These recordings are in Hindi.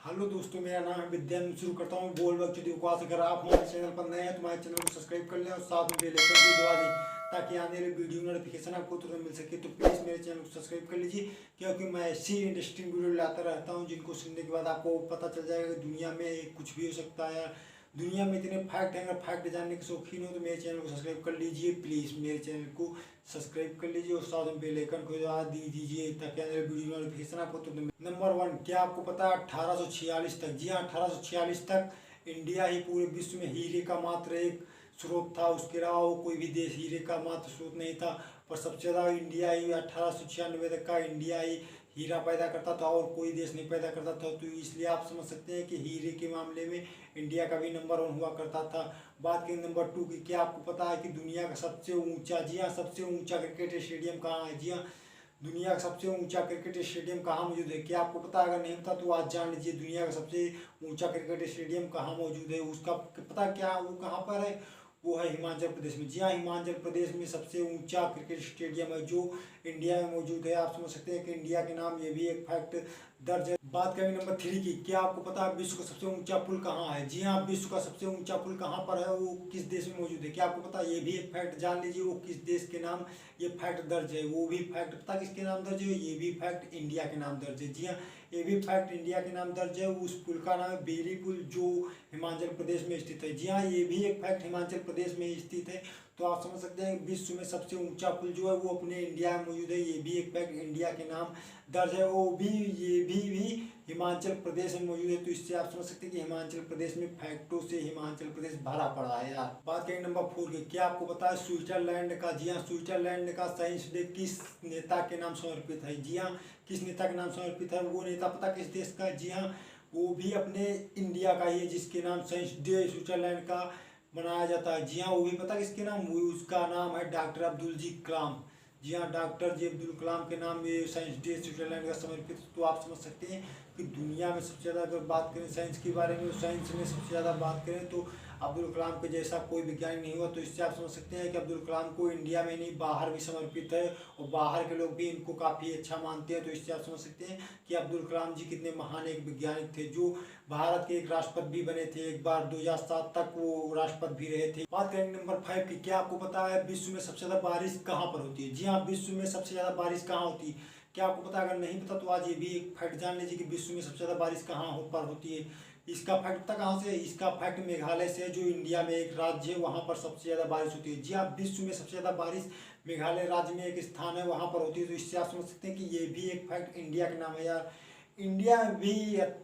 हेलो दोस्तों, मेरा नाम है विद्यान। शुरू करता हूँ बोल वक्त उपवास। अगर आप हमारे चैनल पर नए हैं तो हमारे चैनल को सब्सक्राइब कर लें और साथ में बेल आइकन भी दबा दें ताकि आने वाले वीडियो नोटिफिकेशन आपको तुरंत मिल सके। तो प्लीज़ मेरे चैनल को सब्सक्राइब कर लीजिए, क्योंकि मैं ऐसी इंटरेस्टिंग वीडियो लाता रहता हूँ जिनको सुनने के बाद आपको पता चल जाएगा कि दुनिया में कुछ भी हो सकता है। दुनिया में इतने फैक्ट हैं, अगर फैक्ट जानने के शौकीन हो तो मेरे चैनल को सब्सक्राइब कर लीजिए। प्लीज़ मेरे चैनल को सब्सक्राइब कर लीजिए और साथ में बेल आइकन को दबा दीजिए ताकि आने वाले वीडियो नोटिफिकेशन आपको तो नंबर 1, क्या आपको पता है 1846 तक, जी हाँ 1846 तक इंडिया ही पूरे विश्व में हीरे का मात्र एक स्रोत था। उसके अलावा वो कोई भी देश हीरे का मात्र स्रोत नहीं था, पर सबसे ज़्यादा इंडिया ही 1896 तक का इंडिया ही हीरा पैदा करता था और कोई देश नहीं पैदा करता था। तो इसलिए आप समझ सकते हैं कि हीरे के मामले में इंडिया का भी नंबर 1 हुआ करता था। बात करें नंबर 2 की, क्या आपको पता है कि दुनिया का सबसे ऊंचा, जी हाँ सबसे ऊंचा क्रिकेट स्टेडियम कहाँ है? जी हाँ, दुनिया का सबसे ऊंचा क्रिकेट स्टेडियम कहाँ मौजूद है? क्या आपको पता है? अगर नहीं पता तो आज जान लीजिए दुनिया का सबसे ऊंचा क्रिकेट स्टेडियम कहाँ मौजूद है। उसका पता क्या, वो कहाँ पर है? वो है हिमाचल प्रदेश में। जी हाँ, हिमाचल प्रदेश में सबसे ऊंचा क्रिकेट स्टेडियम है जो इंडिया में मौजूद है। आप समझ सकते हैं कि इंडिया के नाम ये भी एक फैक्ट दर्ज है। बात करेंगे नंबर 3 की, क्या आपको पता है विश्व का सबसे ऊंचा पुल कहाँ है? जी हाँ, विश्व का सबसे ऊंचा पुल कहाँ पर है, वो किस देश में मौजूद है? क्या आपको पता है? ये भी एक फैक्ट जान लीजिए, वो किस देश के नाम ये फैक्ट दर्ज है। वो भी फैक्ट पता किसके नाम दर्ज है? ये भी फैक्ट इंडिया के नाम दर्ज है। जी हाँ, ये भी फैक्ट इंडिया के नाम दर्ज है। उस पुल का नाम है बेली पुल जो हिमाचल प्रदेश में स्थित है। जी हाँ, ये भी एक फैक्ट हिमाचल प्रदेश में स्थित है। तो आप समझ सकते हैं विश्व में सबसे ऊंचा पुल जो है वो अपने इंडिया में मौजूद है। ये भी एक फैक्ट इंडिया के नाम दर्ज है, वो भी ये भी हिमाचल प्रदेश में मौजूद है। तो इससे आप समझ सकते हैं कि हिमाचल प्रदेश में फैक्टों से हिमाचल प्रदेश भरा पड़ा है यार। बात करें नंबर 4 की, क्या आपको पता है स्विट्जरलैंड का, जी हाँ स्विट्जरलैंड का साइंस डे किस नेता के नाम समर्पित है? जी हाँ, किस नेता के नाम समर्पित है? वो नेता पता किस देश का? जी हाँ, वो भी अपने इंडिया का ही है जिसके नाम साइंस डे स्विट्जरलैंड का मनाया जाता है। जी हाँ, वो भी पता किसके नाम? वो उसका नाम है डॉक्टर अब्दुल जी कलाम। जी हाँ, डॉक्टर जी अब्दुल कलाम के नाम ये साइंस डे स्विट्जरलैंड का समर्पित। तो आप समझ सकते हैं कि दुनिया में सबसे ज़्यादा अगर बात करें साइंस के बारे में, साइंस में सबसे ज़्यादा बात करें तो अब्दुल कलाम के जैसा कोई विज्ञानी नहीं हुआ। तो इससे आप समझ सकते हैं कि अब्दुल कलाम को इंडिया में नहीं बाहर भी समर्पित है और बाहर के लोग भी इनको काफ़ी अच्छा मानते हैं। तो इससे आप समझ सकते हैं कि अब्दुल कलाम जी कितने महान एक वैज्ञानिक थे जो भारत के एक राष्ट्रपति भी बने थे। एक बार 2007 तक वो राष्ट्रपति भी रहे थे। बात करेंगे नंबर 5 की, क्या आपको पता है विश्व में सबसे ज़्यादा बारिश कहाँ पर होती है? जी हाँ, विश्व में सबसे ज़्यादा बारिश कहाँ होती है? क्या आपको पता है? अगर नहीं पता तो आज ये भी एक फैक्ट जान लीजिए कि विश्व में सबसे ज़्यादा बारिश कहाँ पर होती है। इसका फैक्ट पता कहाँ से है? इसका फैक्ट मेघालय से है, जो इंडिया में एक राज्य है, वहाँ पर सबसे ज़्यादा बारिश होती है। जी हाँ, विश्व में सबसे ज़्यादा बारिश मेघालय राज्य में एक स्थान है वहाँ पर होती है। तो इससे आप समझ सकते हैं कि ये भी एक फैक्ट इंडिया के नाम है यार। इंडिया भी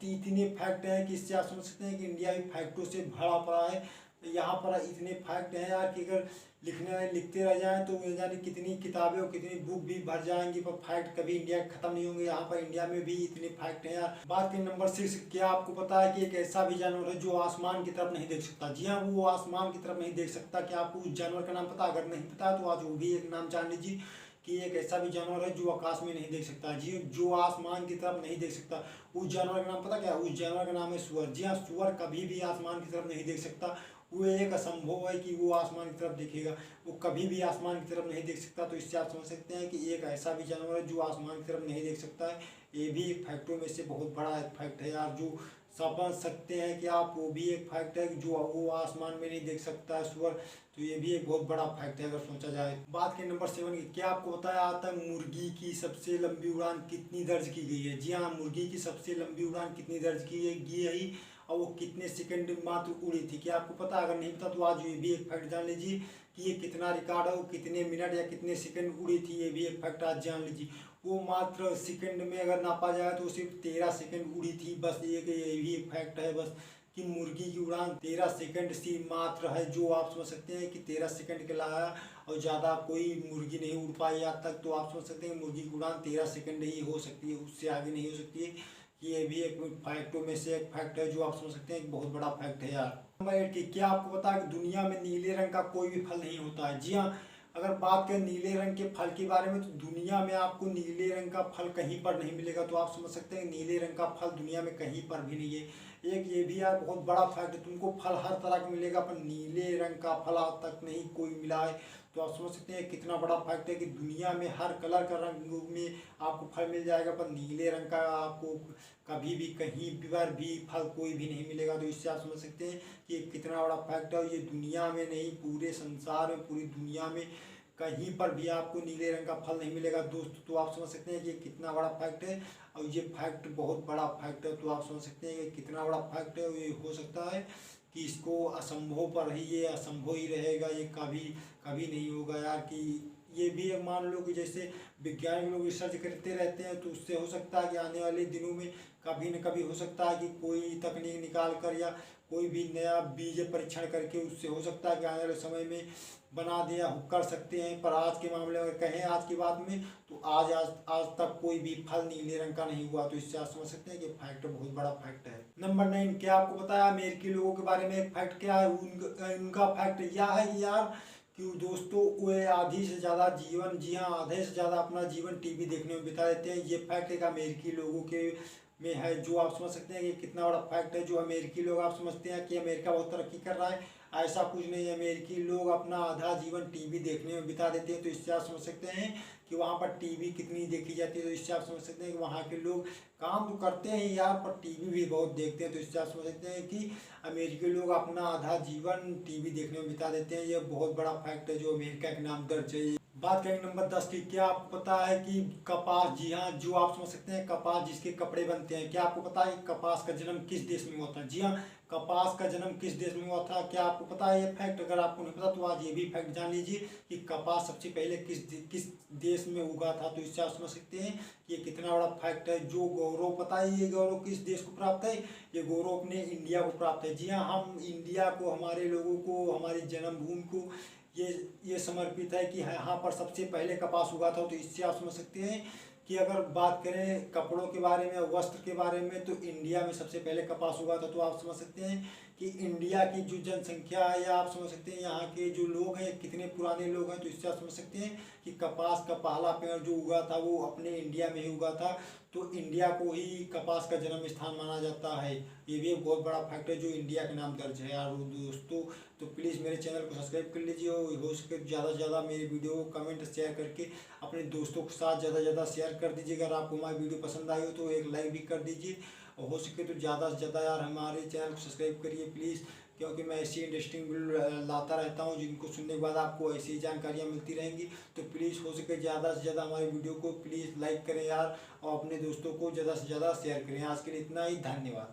इतने फैक्ट हैं कि इससे आप समझ सकते हैं कि इंडिया भी फैक्टों से भरा पड़ा है। यहाँ पर इतने फैक्ट हैं यार कि अगर लिखते रह जाएं तो जाने कितनी किताबें और कितनी बुक भी भर जाएंगी, पर फैक्ट कभी इंडिया के खत्म नहीं होंगे। यहाँ पर इंडिया में भी इतने फैक्ट हैं यार। बात करें नंबर 6, क्या आपको पता है कि एक ऐसा भी जानवर है जो आसमान की तरफ नहीं देख सकता? जी हाँ, वो आसमान की तरफ नहीं देख सकता। क्या आपको उस जानवर का नाम पता? अगर नहीं पता तो आज वो भी एक नाम जान लीजिए कि एक ऐसा भी जानवर है जो आकाश में नहीं देख सकता। जी, जो आसमान की तरफ नहीं देख सकता। उस जानवर का नाम पता क्या है? उस जानवर का नाम है सुअर। जी हाँ, सुअर कभी भी आसमान की तरफ नहीं देख सकता। वो एक असंभव है कि वो आसमान की तरफ देखेगा, वो कभी भी आसमान की तरफ नहीं देख सकता। तो इससे आप समझ सकते हैं कि एक ऐसा भी जानवर है जो आसमान की तरफ नहीं देख सकता है। ये भी एक फैक्टों में से बहुत बड़ा एक फैक्ट है यार, जो समझ सकते हैं कि आप, वो भी एक फैक्ट है जो वो आसमान में नहीं देख सकता है सुअर। तो ये भी एक बहुत बड़ा फैक्ट है अगर सोचा जाए। बात के नंबर 7 की, क्या आपको बताया आता है मुर्गी की सबसे लंबी उड़ान कितनी दर्ज की गई है? जी हाँ, मुर्गी की सबसे लंबी उड़ान कितनी दर्ज की गई है और वो कितने सेकंड मात्र उड़ी थी? क्या आपको पता? अगर नहीं पता तो आज ये भी एक फैक्ट जान लीजिए कि ये कितना रिकॉर्ड है, वो कितने मिनट या कितने सेकंड उड़ी थी। ये भी एक फैक्ट आज जान लीजिए। वो मात्र सेकंड में अगर नापा जाए तो सिर्फ 13 सेकंड उड़ी थी बस। ये भी एक फैक्ट है बस कि मुर्गी की उड़ान 13 सेकंड से मात्र है, जो आप समझ सकते हैं कि 13 सेकंड के लाया और ज़्यादा कोई मुर्गी नहीं उड़ पाई आज तक। तो आप समझ सकते हैं मुर्गी की उड़ान 13 सेकंड ही हो सकती है, उससे आगे नहीं हो सकती है। ये भी एक फैक्टों में से एक फैक्ट है जो आप समझ सकते हैं एक बहुत बड़ा फैक्ट है यार। नंबर 8 की, क्या आपको पता है कि दुनिया में नीले रंग का कोई भी फल नहीं होता है? जी हाँ, अगर बात करें नीले रंग के फल के बारे में तो दुनिया में आपको नीले रंग का फल कहीं पर नहीं मिलेगा। तो आप समझ सकते हैं नीले रंग का फल दुनिया में कहीं पर भी नहीं है। एक ये भी यार बहुत बड़ा फैक्ट है, तुमको फल हर तरह का मिलेगा पर नीले रंग का फल आज तक नहीं कोई मिला है। तो आप समझ सकते हैं कितना बड़ा फैक्ट है कि दुनिया में हर कलर का रंग में आपको फल मिल जाएगा, पर नीले रंग का आपको कभी भी कहीं पर भी फल कोई भी नहीं मिलेगा। तो इससे आप समझ सकते हैं कि कितना बड़ा फैक्ट है। ये दुनिया में नहीं, पूरे संसार में, पूरी दुनिया में कहीं पर भी आपको नीले रंग का फल नहीं मिलेगा दोस्त। तो आप समझ सकते हैं कि ये कितना बड़ा फैक्ट है, और ये फैक्ट बहुत बड़ा फैक्ट है। तो आप समझ सकते हैं कि कितना बड़ा फैक्ट है। ये हो सकता है कि इसको असंभव पर ही, ये असंभव ही रहेगा, ये कभी कभी नहीं होगा यार। कि ये भी एक मान लो कि जैसे वैज्ञानिक लोग रिसर्च करते रहते हैं, तो उससे हो सकता है कि आने वाले दिनों में कभी न कभी हो सकता है कि कोई तकनीक निकाल कर या कोई भी नया बीज परीक्षण करके उससे हो सकता है कि आने वाले समय में बना दिया कर सकते हैं। पर आज के मामले में कहें, आज की बात में, तो आज तक कोई भी फल नीले रंग का नहीं हुआ। तो इससे आप समझ सकते हैं कि फैक्ट बहुत बड़ा फैक्ट है। नंबर 9, क्या आपको पता है अमेरिकी लोगों के बारे में एक फैक्ट क्या है? उनका फैक्ट यह है कि यार कि दोस्तों वे आधी से ज़्यादा जीवन, जी हाँ, आधे से ज़्यादा अपना जीवन टीवी देखने में बिता देते हैं। ये फैक्ट एक अमेरिकी लोगों के में है, जो आप समझ सकते हैं कि कितना बड़ा फैक्ट है। जो अमेरिकी लोग, आप समझते हैं कि अमेरिका बहुत तरक्की कर रहा है, ऐसा कुछ नहीं है। अमेरिकी लोग अपना आधा जीवन टीवी देखने में बिता देते हैं। तो इससे आप समझ सकते हैं कि वहाँ पर टीवी कितनी देखी जाती है। तो इससे आप समझ सकते हैं कि वहाँ के लोग काम तो करते हैं यार, पर टीवी भी बहुत देखते हैं। तो इससे आप समझ सकते हैं कि अमेरिकी लोग अपना आधा जीवन टीवी देखने में बिता देते हैं। ये बहुत बड़ा फैक्ट है जो अमेरिका के नाम दर्ज है। बात करेंगे नंबर 10 की, क्या आपको पता है कि कपास, जी हाँ, जो आप समझ सकते हैं कपास जिसके कपड़े बनते हैं, क्या आपको पता है कपास का जन्म किस देश में हुआ था? जी हाँ, कपास का जन्म किस देश में हुआ था? क्या आपको पता है ये फैक्ट? अगर आपको नहीं पता तो आज ये भी फैक्ट जान लीजिए कि कपास सबसे पहले किस देश में उगा था। तो इससे आप समझ सकते हैं कि ये कितना बड़ा फैक्ट है। जो गौरव, पता है ये गौरव किस देश को प्राप्त है? ये गौरव अपने इंडिया को प्राप्त है। जी हाँ, हम इंडिया को, हमारे लोगों को, हमारी जन्मभूमि को ये समर्पित है कि यहाँ पर सबसे पहले कपास उगा था। तो इससे आप समझ सकते हैं कि अगर बात करें कपड़ों के बारे में, वस्त्र के बारे में, तो इंडिया में सबसे पहले कपास उगा था। तो आप समझ सकते हैं कि इंडिया की जो जनसंख्या है, या आप समझ सकते हैं यहाँ के जो लोग हैं कितने पुराने लोग हैं। तो इससे आप समझ सकते हैं कि कपास का पहला पेड़ जो उगा था वो अपने इंडिया में ही उगा था। तो इंडिया को ही कपास का जन्म स्थान माना जाता है। ये भी एक बहुत बड़ा फैक्ट है जो इंडिया के नाम दर्ज है यार दोस्तों। तो प्लीज़ मेरे चैनल को सब्सक्राइब कर लीजिए, और हो सके तो ज़्यादा से ज़्यादा मेरी वीडियो को कमेंट शेयर करके अपने दोस्तों के साथ ज़्यादा से ज़्यादा शेयर कर दीजिए। अगर आपको हमारी वीडियो पसंद आई हो तो एक लाइक भी कर दीजिए, और हो सके तो ज़्यादा से ज़्यादा यार हमारे चैनल को सब्सक्राइब करिए प्लीज़, क्योंकि मैं ऐसी इंटरेस्टिंग वीडियो लाता रहता हूँ जिनको सुनने के बाद आपको ऐसी जानकारियाँ मिलती रहेंगी। तो प्लीज़ हो सके ज़्यादा से ज़्यादा हमारी वीडियो को प्लीज़ लाइक करें यार, और अपने दोस्तों को ज़्यादा से ज़्यादा शेयर करें। आज के लिए इतना ही, धन्यवाद।